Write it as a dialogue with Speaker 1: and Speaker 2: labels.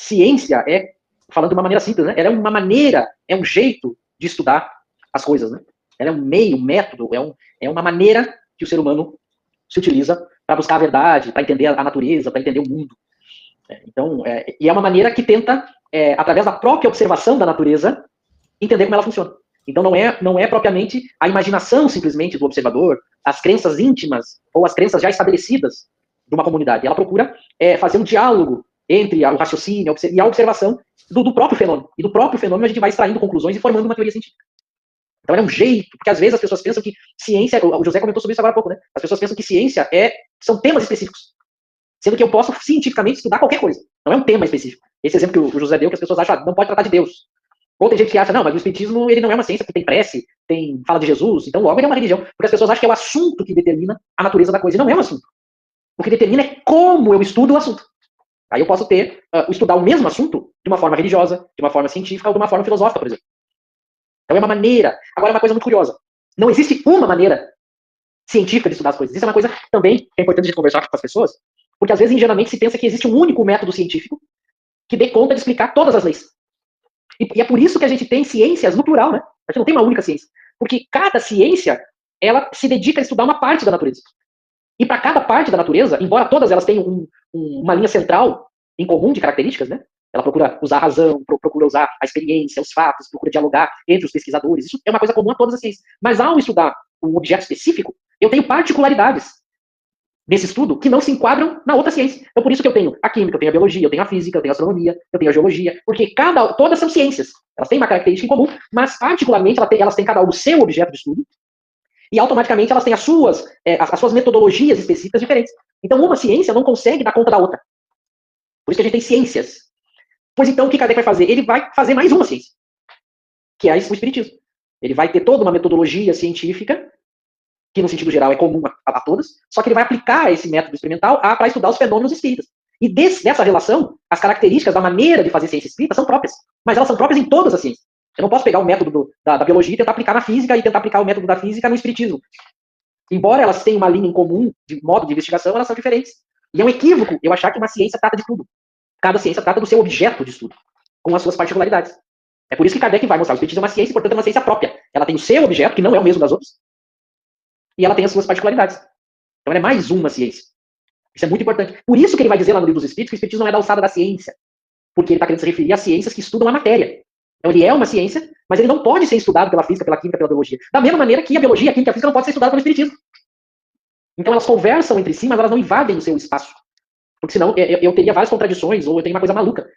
Speaker 1: ciência é, falando de uma maneira simples, né? Ela é uma maneira, é um jeito de estudar as coisas, né? Ela é um meio, um método, é uma maneira que o ser humano se utiliza para buscar a verdade, para entender a natureza, para entender o mundo. Então, e é uma maneira que tenta, através da própria observação da natureza, entender como ela funciona. Então, não é propriamente a imaginação, simplesmente, do observador, as crenças íntimas, ou as crenças já estabelecidas de uma comunidade. Ela procura fazer um diálogo entre o raciocínio e a observação do próprio fenômeno. E do próprio fenômeno a gente vai extraindo conclusões e formando uma teoria científica. Então, é um jeito, porque às vezes as pessoas pensam que ciência, o José comentou sobre isso agora há pouco, né? As pessoas pensam que ciência são temas específicos. Sendo que eu posso cientificamente estudar qualquer coisa. Não é um tema específico. Esse exemplo que o José deu, que as pessoas acham, não pode tratar de Deus. Ou tem gente que acha, não, mas o espiritismo ele não é uma ciência, porque tem prece, fala de Jesus, então logo ele é uma religião. Porque as pessoas acham que é o assunto que determina a natureza da coisa. E não é um assunto. O que determina é como eu estudo o assunto. Aí eu posso estudar o mesmo assunto de uma forma religiosa, de uma forma científica ou de uma forma filosófica, por exemplo. Então é uma maneira. Agora é uma coisa muito curiosa. Não existe uma maneira científica de estudar as coisas. Isso é uma coisa também que é importante a gente conversar com as pessoas, porque às vezes, ingenuamente, se pensa que existe um único método científico que dê conta de explicar todas as leis. E é por isso que a gente tem ciências no plural, né? A gente não tem uma única ciência. Porque cada ciência, ela se dedica a estudar uma parte da natureza. E para cada parte da natureza, embora todas elas tenham uma linha central em comum de características, né? Ela procura usar a razão, procura usar a experiência, os fatos, procura dialogar entre os pesquisadores. Isso é uma coisa comum a todas as ciências. Mas ao estudar um objeto específico, eu tenho particularidades nesse estudo que não se enquadram na outra ciência. Então, por isso que eu tenho a química, eu tenho a biologia, eu tenho a física, eu tenho a astronomia, eu tenho a geologia, porque todas são ciências. Elas têm uma característica em comum, mas particularmente elas têm cada uma o seu objeto de estudo, e automaticamente elas têm as suas metodologias específicas diferentes. Então, uma ciência não consegue dar conta da outra. Por isso que a gente tem ciências. Pois então, o que Kardec vai fazer? Ele vai fazer mais uma ciência, que é o espiritismo. Ele vai ter toda uma metodologia científica, que no sentido geral é comum a todas, só que ele vai aplicar esse método experimental para estudar os fenômenos espíritas. E dessa relação, as características da maneira de fazer ciência espírita são próprias, mas elas são próprias em todas as ciências. Eu não posso pegar o método da biologia e tentar aplicar na física e tentar aplicar o método da física no espiritismo. Embora elas tenham uma linha em comum de modo de investigação, elas são diferentes. E é um equívoco eu achar que uma ciência trata de tudo. Cada ciência trata do seu objeto de estudo, com as suas particularidades. É por isso que Kardec vai mostrar. O espiritismo é uma ciência, portanto é uma ciência própria. Ela tem o seu objeto, que não é o mesmo das outras, e ela tem as suas particularidades. Então ela é mais uma ciência. Isso é muito importante. Por isso que ele vai dizer lá no Livro dos Espíritos que o espiritismo não é da alçada da ciência. Porque ele está querendo se referir a ciências que estudam a matéria. Então ele é uma ciência, mas ele não pode ser estudado pela física, pela química, pela biologia. Da mesma maneira que a biologia, a química, a física não pode ser estudada pelo espiritismo. Então elas conversam entre si, mas elas não invadem o seu espaço. Porque senão eu teria várias contradições, ou eu tenho uma coisa maluca.